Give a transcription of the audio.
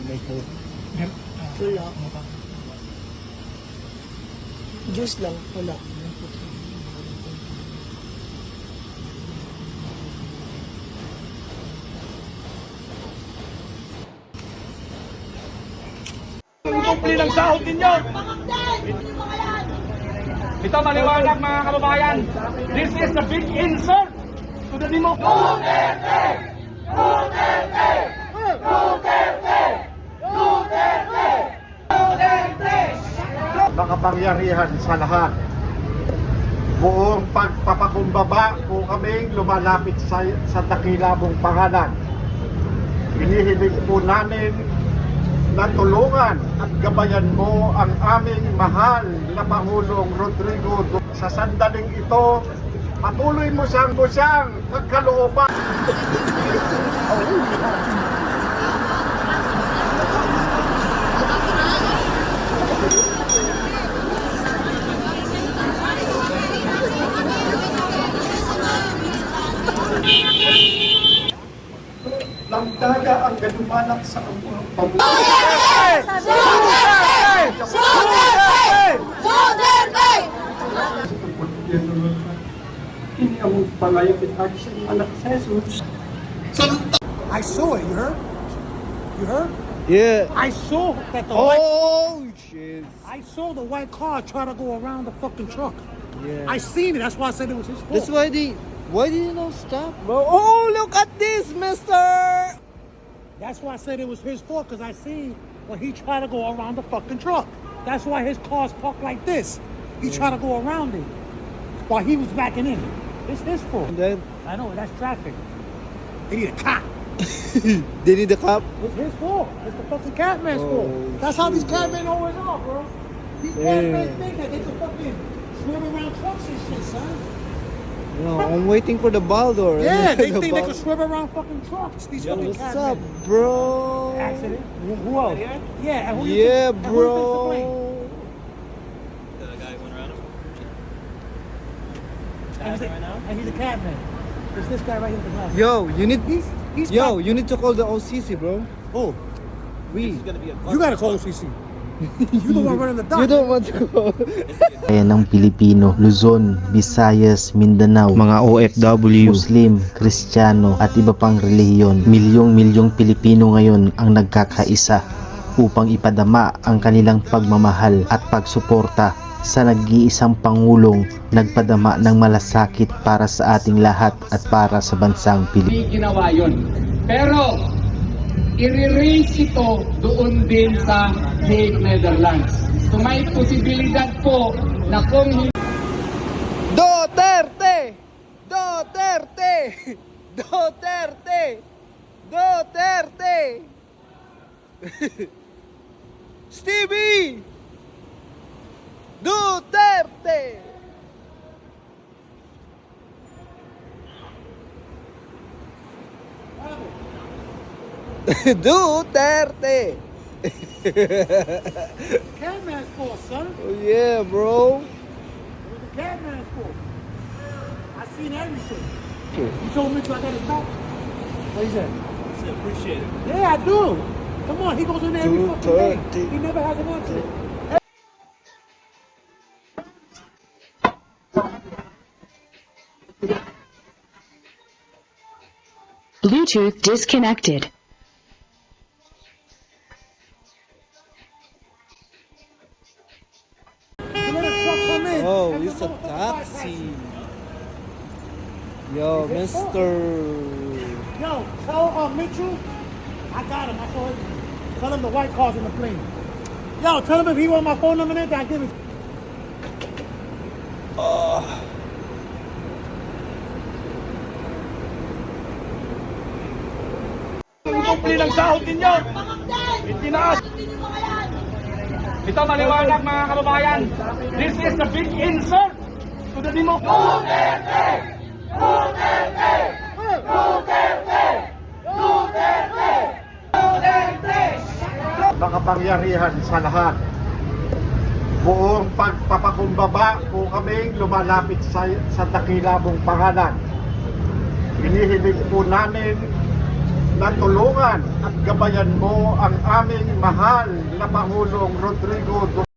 may coke. Wala. Juice lang, wala. Kumple ng sahod ninyo. Ito maliwanag mga kababayan. This is a big insult to the democracy. Duterte! Duterte! Duterte! Duterte! Makapangyarihan sa lahat. Buong pagpapakumbaba po kaming lumalapit sa dakila mong pangalan. Hinihiling po namin na tulungan at gabayan mo ang aming mahal na Pangulong Rodrigo Duterte. Sa sandaling ito, patuloy mo siyang pagkalooban. Langdaga ang galumanak sa pamumuhay. Kini ang palayo kita sa anak sa Jesus. I saw it, you heard? You heard? Yeah. I saw that the Oh, shit. I saw the white car try to go around the fucking truck. Yeah. I seen it, that's why I said it was his fault. That's why why did you not stop, bro? Oh, look at this, mister! That's why I said it was his fault, because I seen when he tried to go around the fucking truck. That's why his car's parked like this. He tried to go around it while he was backing in. It's his fault. And then, I know, that's traffic. They need a cop. they need the cop? It's his fault. It's the fucking catman's fault. That's how these catmen always are, bro. These catmen think that they can fucking swim around trucks and shit, son. No, I'm waiting for the Baldor. Yeah, they The think they can Bal- swim around fucking trucks. These fucking What's catmen. up, bro? Accident? Who else? Yeah, and who you Yeah, think- and who you think's to blame? bro. And he's a catman. It's this guy right here with the glass. Yo, you need He's you need to call the OCC, bro. Oh, We. you gotta call OCC. You the one running the dock. You don't want to call. Bayan ng Pilipino, Luzon, Visayas, Mindanao, mga OFW, Muslim, Kristiyano at iba pang relihiyon. Milyong-milyong Pilipino ngayon ang nagkakaisa upang ipadama ang kanilang pagmamahal at pagsuporta sa nag-iisang Pangulong nagpadama ng malasakit para sa ating lahat at para sa bansang Pilipinas. Hindi ginawa yun. Pero, i-raise ito doon din sa Hague, Netherlands. So may posibilidad po na kung Duterte! Duterte! Duterte! Duterte! Stevie! Duterte! Duterte! Catman's fault, son. Oh yeah, bro. It was the catman's fault. I seen everything. You told me I gotta stop. What he said? I said appreciate it. Yeah, I do. Come on, he goes in there every fucking day. Duterte. He never has an accident. Bluetooth disconnected. You let a truck come in. Oh, and it's the a motherfucker taxi. Yo, Is it mister. Yo, tell Mitchell, I got him. I saw him. Tell him the white car's in the plane. Yo, tell him if he want my phone number there, I give it. kumple ng sahod ninyo. Itinaas. Ito maliwanag mga kababayan. This is a big insult to the democracy. Duterte! Duterte! Duterte! Duterte! Makapangyarihan sa lahat. Buong pagpapakumbaba po kaming lumalapit sa dakila mong pangalan. Hinihiling po namin na tulungan at gabayan mo ang aming mahal na Pangulong Rodrigo Duterte.